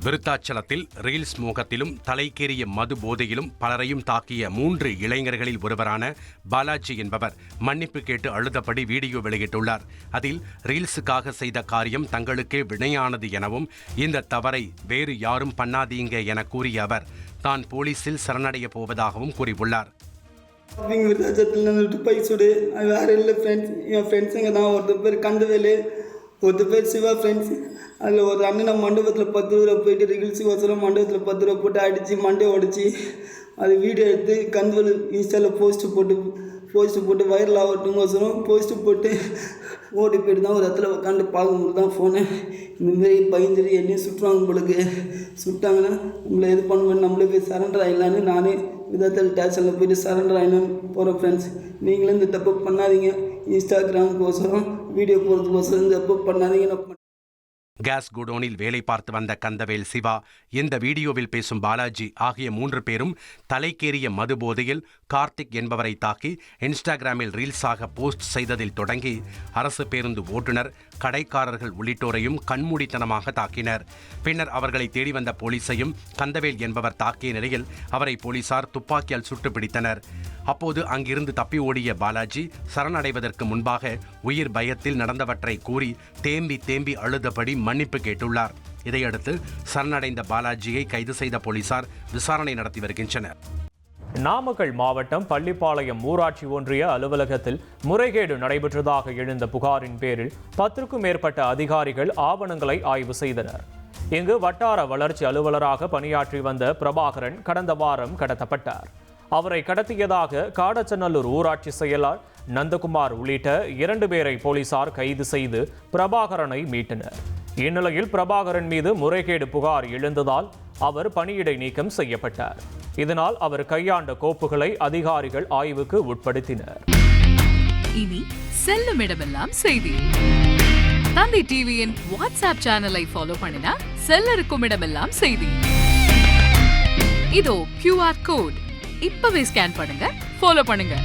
விருத்தாச்சலத்தில் reels மோகத்திலும் தலைக்கேறிய மது போதையிலும் பலரையும் தாக்கிய 3 இளைஞர்களில் ஒருவரான பாலாஜி என்பவர் மன்னிப்பு கேட்டு அழுதபடி வீடியோ வெளியிட்டுள்ளார். அதில் ரீல்ஸுக்காக செய்த காரியம் தங்களுக்கே வினையானது எனவும் இந்த தவறை வேறு யாரும் பண்ணாதீங்க என கூறிய அவர் தான் போலீசில் சரணடைய போவதாகவும் கூறியுள்ளார். விருத்தாச்சலத்தில் பைசுடு வேறு இல்லை ஃப்ரெண்ட்ஸ், என் ஃப்ரெண்ட்ஸுங்க தான். ஒருத்தர் பேர் கந்தவேலு, ஒருத்தர் பேர் சிவா ஃப்ரெண்ட்ஸ். அதில் ஒரு அண்ணனை மண்டபத்தில் 10 ரூபா போயிட்டு ரிகில்ஸுக்கு வசரம் மண்டபத்தில் 10 ரூபா போட்டு அடித்து மண்டை உடச்சி அது வீடியோ எடுத்து கந்தவேலு இன்ஸ்டாவில் போஸ்ட்டு போட்டு வைரல் ஆகட்டும் வசரம் போஸ்ட்டு போட்டு ஓடி போய்ட்டு தான் ஒரு இடத்துல உட்காந்து பார்க்கும்போது தான் ஃபோனு இந்தமாரி பயந்துட்டு என்னையும் சுற்றுவாங்க பொழுது சுட்டாங்கன்னா நம்மளை எது பண்ணுவேன், நம்மளே போய் சரண்டர் ஆகிடலான்னு நானே விதத்தில் ஸ்டேஷனில் போய்ட்டு சரண்டர் ஆகினான்னு போகிறேன் ஃப்ரெண்ட்ஸ். நீங்களும் இந்த தப்பு பண்ணாதீங்க. இன்ஸ்டாகிராமுக்கோசரம் வீடியோ போகிறதுக்கோசரம் இந்த தப்பு பண்ணாதீங்க. கேஸ் குடோனில் வேலை பார்த்து வந்த கந்தவேல், சிவா, இந்த வீடியோவில் பேசும் பாலாஜி ஆகிய 3 பேரும் தலைக்கேறிய மது போதையில் கார்த்திக் என்பவரை தாக்கி இன்ஸ்டாகிராமில் ரீல்ஸாக போஸ்ட் செய்ததில் தொடங்கி அரசு பேருந்து ஓட்டுநர், கடைக்காரர்கள் உள்ளிட்டோரையும் கண்மூடித்தனமாக தாக்கினர். பின்னர் அவர்களை தேடி வந்த போலீஸையும் கந்தவேல் என்பவர் தாக்கிய நிலையில் அவரை போலீசார் துப்பாக்கியால் சுட்டு பிடித்தனர். அப்போது அங்கிருந்து தப்பி ஓடிய பாலாஜி சரணடைவதற்கு முன்பாக உயிர் பயத்தில் நடந்தவற்றை கூறி தேம்பி அழுதபடி மன்னிப்பு கேட்டுள்ளார். இதையடுத்து சரணடைந்த பாலாஜியை கைது செய்த போலீசார் விசாரணை நடத்தி வருகின்றனர். நாமக்கல் மாவட்டம் பள்ளிப்பாளையம் ஊராட்சி ஒன்றிய அலுவலகத்தில் முறைகேடு நடைபெற்றதாக எழுந்த புகாரின் பேரில் 10க்கும் மேற்பட்ட அதிகாரிகள் ஆவணங்களை ஆய்வு செய்தனர். இங்கு வட்டார வளர்ச்சி அலுவலராக பணியாற்றி வந்த பிரபாகரன் கடந்த வாரம் கடத்தப்பட்டார். அவரை கடத்தியதாக காடச்சநல்லூர் ஊராட்சி செயலாளர் நந்தகுமார் உள்ளிட்ட 2 பேரை போலீசார் கைது செய்து பிரபாகரனை மீட்டனர். இந்நிலையில் பிரபாகரன் மீது முறைகேடு புகார் எழுந்ததால் அவர் பணியிடை நீக்கம் செய்யப்பட்டார். இதனால் அவர் கையாண்ட கோப்புகளை அதிகாரிகள் ஆய்வுக்கு உட்படுத்தினர். இனி செல்லும் இடமெல்லாம் செய்தி. தந்தை டிவியின் வாட்ஸ்அப் சேனலை ஃபாலோ பண்ணினா செல்ல இருக்கும் இடமெல்லாம் செய்தி. இதோ QR கோட் இப்பவே ஸ்கேன் பண்ணுங்க, ஃபாலோ பண்ணுங்க.